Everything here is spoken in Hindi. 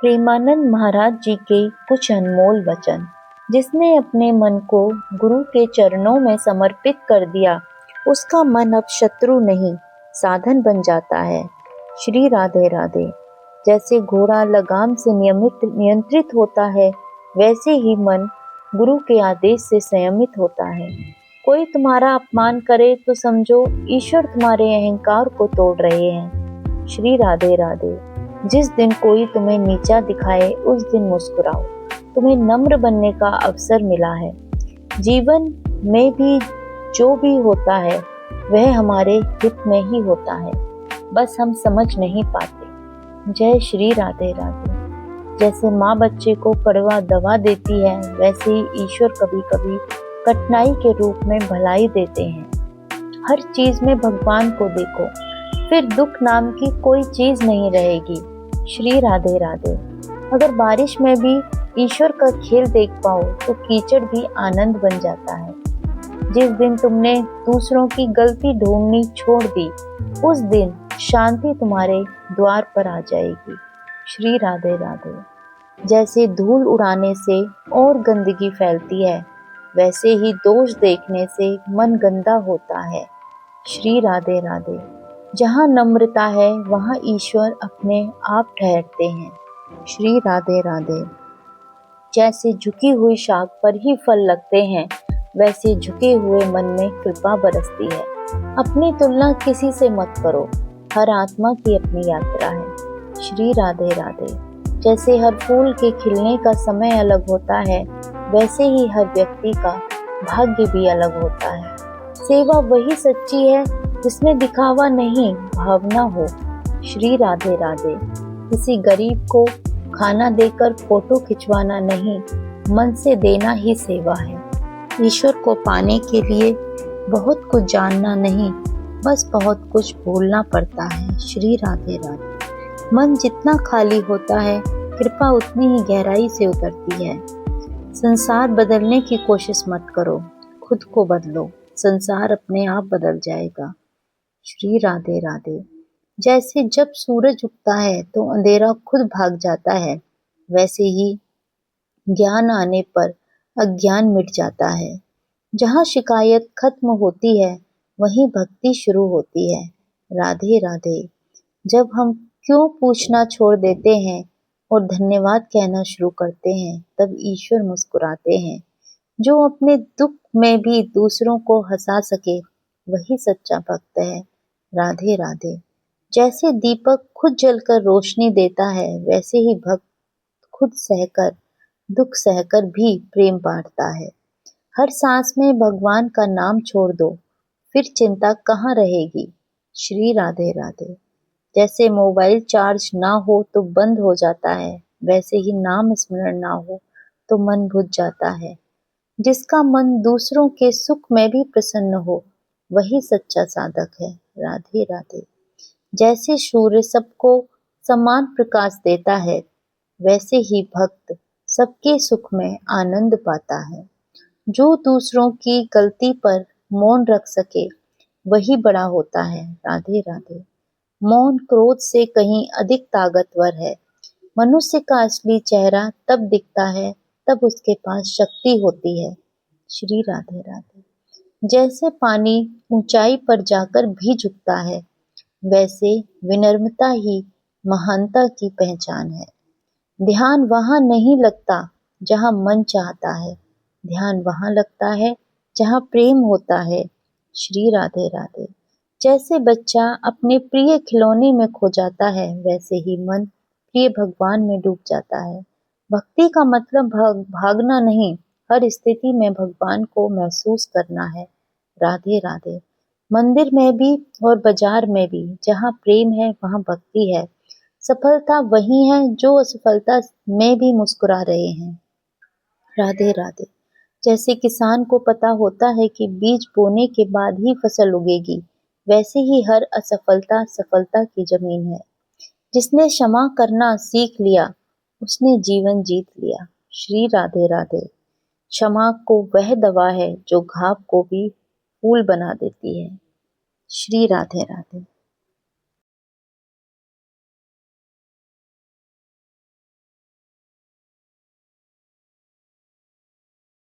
प्रेमानंद महाराज जी के कुछ अनमोल वचन। जिसने अपने मन को गुरु के चरणों में समर्पित कर दिया, उसका मन अब शत्रु नहीं साधन बन जाता है। श्री राधे राधे। जैसे घोड़ा लगाम से नियंत्रित होता है, वैसे ही मन गुरु के आदेश से संयमित होता है। कोई तुम्हारा अपमान करे तो समझो ईश्वर तुम्हारे अहंकार को तोड़ रहे हैं। श्री राधे राधे। जिस दिन कोई तुम्हें नीचा दिखाए, उस दिन मुस्कुराओ, तुम्हें नम्र बनने का अवसर मिला है। जीवन में भी जो भी होता है वह हमारे हित में ही होता है, बस हम समझ नहीं पाते। जय श्री राधे राधे। जैसे माँ बच्चे को कड़वा दवा देती है, वैसे ही ईश्वर कभी कभी कठिनाई के रूप में भलाई देते हैं। हर चीज में भगवान को देखो, फिर दुख नाम की कोई चीज नहीं रहेगी। श्री राधे राधे। अगर बारिश में भी ईश्वर का खेल देख पाओ तो कीचड़ भी आनंद बन जाता है। जिस दिन तुमने दूसरों की गलती ढूंढनी छोड़ दी, उस दिन शांति तुम्हारे द्वार पर आ जाएगी। श्री राधे राधे। जैसे धूल उड़ाने से और गंदगी फैलती है, वैसे ही दोष देखने से मन गंदा होता है। श्री राधे राधे। जहाँ नम्रता है वहाँ ईश्वर अपने आप ठहरते हैं। श्री राधे राधे। जैसे झुकी हुई शाख पर ही फल लगते हैं, वैसे झुके हुए मन में कृपा बरसती है। अपनी तुलना किसी से मत करो, हर आत्मा की अपनी यात्रा है। श्री राधे राधे। जैसे हर फूल के खिलने का समय अलग होता है, वैसे ही हर व्यक्ति का भाग्य भी अलग होता है। सेवा वही सच्ची है जिसमें दिखावा नहीं, भावना हो। श्री राधे राधे। किसी गरीब को खाना देकर फोटो खिंचवाना नहीं, मन से देना ही सेवा है। ईश्वर को पाने के लिए बहुत कुछ जानना नहीं, बस बहुत कुछ भूलना पड़ता है। श्री राधे राधे। मन जितना खाली होता है, कृपा उतनी ही गहराई से उतरती है। संसार बदलने की कोशिश मत करो, खुद को बदलो, संसार अपने आप बदल जाएगा। श्री राधे राधे। जैसे जब सूरज उगता है तो अंधेरा खुद भाग जाता है, वैसे ही ज्ञान आने पर अज्ञान मिट जाता है। जहाँ शिकायत खत्म होती है, वहीं भक्ति शुरू होती है। राधे राधे। जब हम क्यों पूछना छोड़ देते हैं और धन्यवाद कहना शुरू करते हैं, तब ईश्वर मुस्कुराते हैं। जो अपने दुख में भी दूसरों को हंसा सके, वही सच्चा भक्त है। राधे राधे। जैसे दीपक खुद जलकर रोशनी देता है, वैसे ही भक्त खुद सहकर दुख सहकर भी प्रेम बांटता है। हर सांस में भगवान का नाम छोड़ दो, फिर चिंता कहाँ रहेगी। श्री राधे राधे। जैसे मोबाइल चार्ज ना हो तो बंद हो जाता है, वैसे ही नाम स्मरण ना हो तो मन बुझ जाता है। जिसका मन दूसरों के सुख में भी प्रसन्न हो, वही सच्चा साधक है। राधे राधे। जैसे सूर्य सबको समान प्रकाश देता है, वैसे ही भक्त सबके सुख में आनंद पाता है। जो दूसरों की गलती पर मौन रख सके, वही बड़ा होता है। राधे राधे। मौन क्रोध से कहीं अधिक ताकतवर है। मनुष्य का असली चेहरा तब दिखता है तब उसके पास शक्ति होती है। श्री राधे राधे। जैसे पानी ऊंचाई पर जाकर भी झुकता है, वैसे विनम्रता ही महानता की पहचान है। ध्यान वहाँ नहीं लगता जहाँ मन चाहता है, ध्यान वहाँ लगता है जहाँ प्रेम होता है। श्री राधे राधे। जैसे बच्चा अपने प्रिय खिलौने में खो जाता है, वैसे ही मन प्रिय भगवान में डूब जाता है। भक्ति का मतलब भागना नहीं, हर स्थिति में भगवान को महसूस करना है। राधे राधे। मंदिर में भी और बाजार में भी जहाँ प्रेम है वहाँ भक्ति है। सफलता वही है जो असफलता में भी मुस्कुरा रहे हैं। राधे राधे। जैसे किसान को पता होता है कि बीज बोने के बाद ही फसल उगेगी, वैसे ही हर असफलता सफलता की जमीन है। जिसने क्षमा करना सीख लिया, उसने जीवन जीत लिया। श्री राधे राधे। क्षमा को वह दवा है जो घाव को भी फूल बना देती है। श्री राधे राधे।